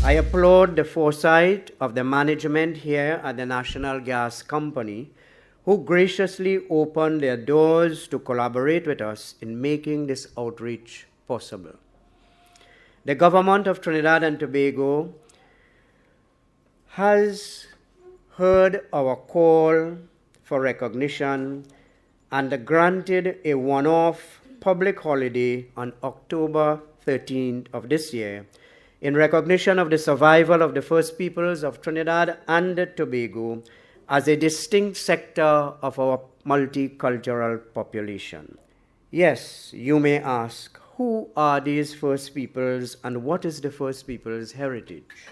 I applaud the foresight of the management here at the National Gas Company, who graciously opened their doors to collaborate with us in making this outreach possible. The government of Trinidad and Tobago has heard our call for recognition and granted a one-off public holiday on October 13th of this year in recognition of the survival of the First Peoples of Trinidad and Tobago as a distinct sector of our multicultural population. Yes, you may ask, who are these First Peoples and what is the First Peoples' heritage?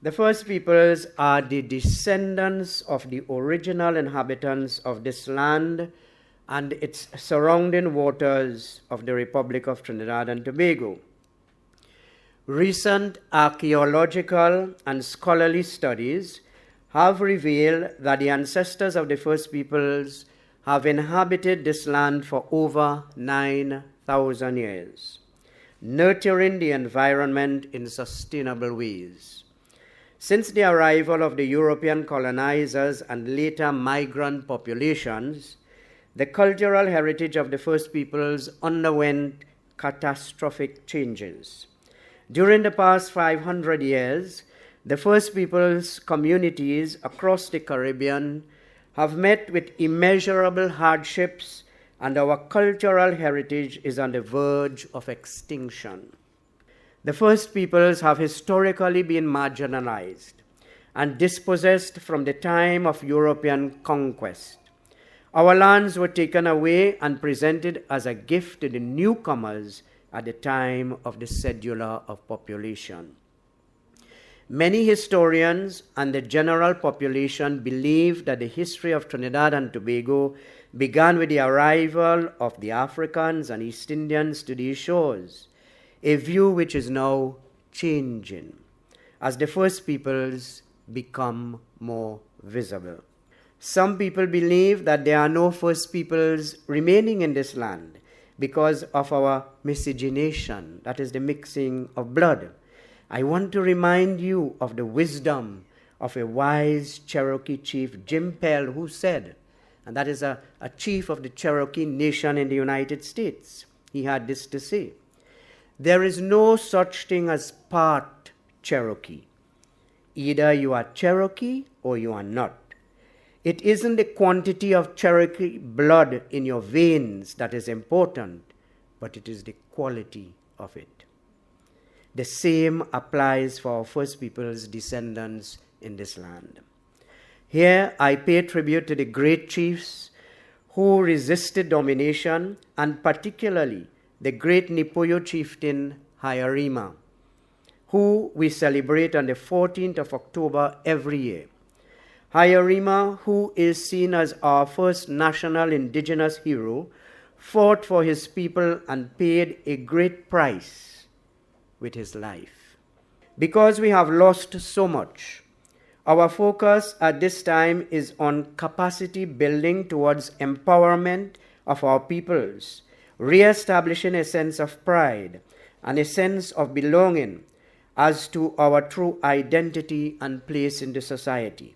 The First Peoples are the descendants of the original inhabitants of this land and its surrounding waters of the Republic of Trinidad and Tobago. Recent archaeological and scholarly studies have revealed that the ancestors of the First Peoples have inhabited this land for over 9,000 years, nurturing the environment in sustainable ways. Since the arrival of the European colonizers and later migrant populations, the cultural heritage of the First Peoples underwent catastrophic changes. During the past 500 years, the First Peoples communities across the Caribbean have met with immeasurable hardships, and our cultural heritage is on the verge of extinction. The First Peoples have historically been marginalized and dispossessed from the time of European conquest. Our lands were taken away and presented as a gift to the newcomers at the time of the cedula of population. Many historians and the general population believe that the history of Trinidad and Tobago began with the arrival of the Africans and East Indians to these shores, a view which is now changing as the First Peoples become more visible. Some people believe that there are no First Peoples remaining in this land because of our miscegenation, that is the mixing of blood. I want to remind you of the wisdom of a wise Cherokee chief, Jim Pell, who said, and that is a chief of the Cherokee Nation in the United States. He had this to say: there is no such thing as part Cherokee. Either you are Cherokee or you are not. It isn't the quantity of Cherokee blood in your veins that is important, but it is the quality of it. The same applies for our First Peoples' descendants in this land. Here I pay tribute to the great chiefs who resisted domination, and particularly the great Nipoyo chieftain Hayarima, who we celebrate on the 14th of October every year. Hayarima, who is seen as our first national indigenous hero, fought for his people and paid a great price with his life. Because we have lost so much, our focus at this time is on capacity building towards empowerment of our peoples, re-establishing a sense of pride and a sense of belonging as to our true identity and place in the society.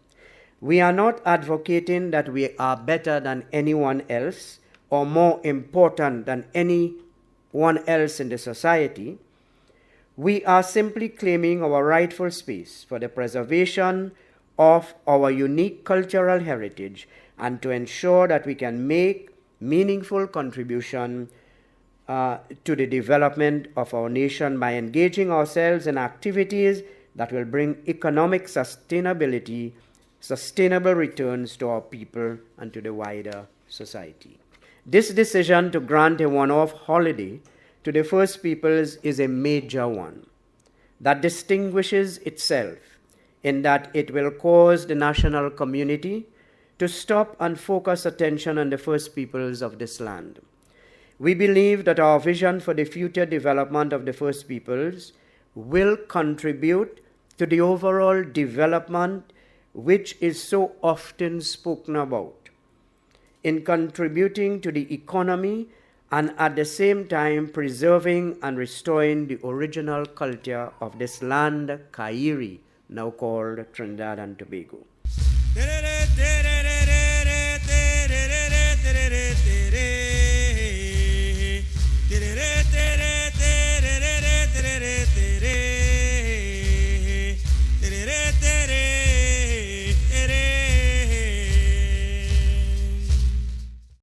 We are not advocating that we are better than anyone else or more important than anyone else in the society. We are simply claiming our rightful space for the preservation of our unique cultural heritage and to ensure that we can make meaningful contribution to the development of our nation by engaging ourselves in activities that will bring economic sustainability, sustainable returns to our people and to the wider society. This decision to grant a one-off holiday to the First Peoples is a major one that distinguishes itself in that it will cause the national community to stop and focus attention on the First Peoples of this land. We believe that our vision for the future development of the First Peoples will contribute to the overall development which is so often spoken about, in contributing to the economy and at the same time preserving and restoring the original culture of this land, Kairi, now called Trinidad and Tobago.